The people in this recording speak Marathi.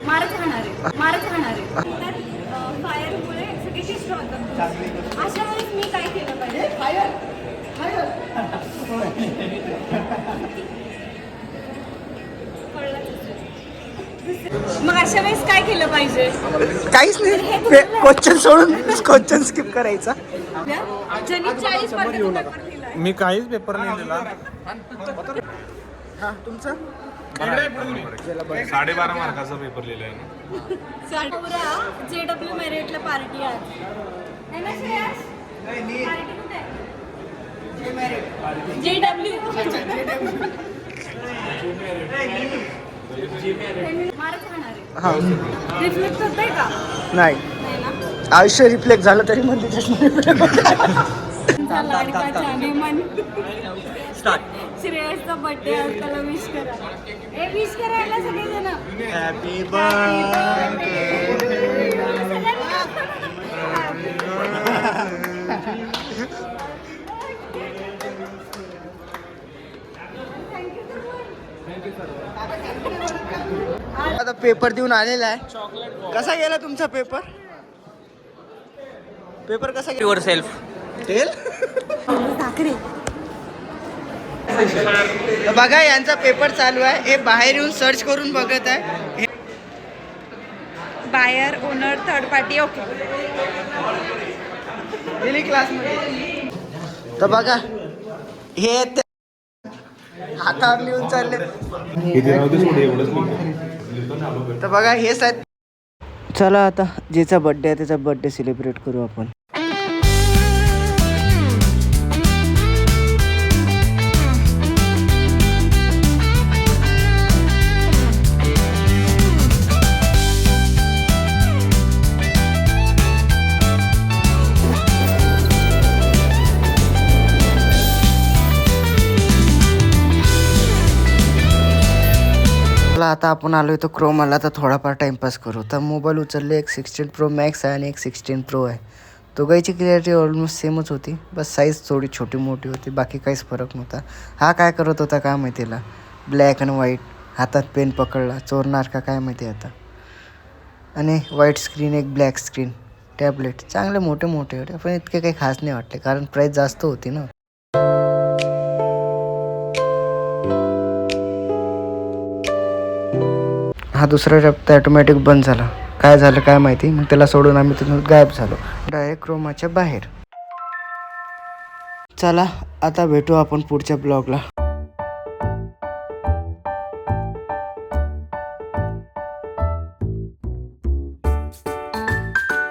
मारच राहणार आहे तर फायरमुळे सगळे शिष्ट होतात. अशा वेळेस मी काय केलं पाहिजे? मग अशा वेळेस काय केलं पाहिजे? काहीच नाही, क्वेश्चन सोडून क्वेश्चन स्किप करायचा. ज्यांनी 40 मार्काचा पेपर दिलाय. मी काहीच पेपर नाही दिला. हा तुमचं 12.5 मार्काचा पेपर लिहिलाय ना. JW मेरिटला पार्टी आहे ना श्रेयस? पार्टी कुठे आहे? JW मारच राहणार आहे. हा रिफ्लेक्ट होतंय का? नाही, नाही ना. आयुष्य रिफ्लेक्ट झालं तरी म्हणते तुमचा लाडका जानेमन श्रेयसचा बर्थडे आज, त्याला विश करा. विश करायला सगळेजण. हॅपी आता पेपर देऊन आलेला आहे. कसा गेला तुमचा पेपर? पेपर कसा गेला? Your self. तेल बघा, यांचा पेपर चालू आहे. हे बाहेर येऊन सर्च करून बघत आहे. Buyer owner third party. Okay दिली क्लासमध्ये. तर बघा, हे हातावर लिहून चालले. तर बघा, हेच आहेत. चला आता ज्याचा बर्थडे आहे त्याचा बर्थडे सेलिब्रेट करू आपण. आता आपण आलो तो क्रोमाला, तर थोडाफार टाइमपास करू. तर मोबाईल उचलले. एक 16 Pro Max आहे आणि एक 16 Pro आहे. दोघांची क्लिअरिटी ऑलमोस्ट सेमच होती, बस साईज थोडी छोटी मोठी होती, बाकी काहीच फरक नव्हता. हा काय करत होता काय माहितीला, ब्लॅक आणि व्हाईट, हातात पेन पकडला, चोरणार का काय माहिती आता. आणि व्हाईट स्क्रीन, एक ब्लॅक स्क्रीन, टॅबलेट चांगले मोठे मोठे होते, पण इतके काही खास नाही वाटले कारण प्राईस जास्त होती ना. हा दुसरा टप्पा ऑटोमॅटिक बंद झाला. काय झालं काय माहिती. मग त्याला सोडून आम्ही तिथून गायब झालो, डायरेक्ट क्रोमाच्या बाहेर. चला आता भेटू आपण पुढच्या ब्लॉगला.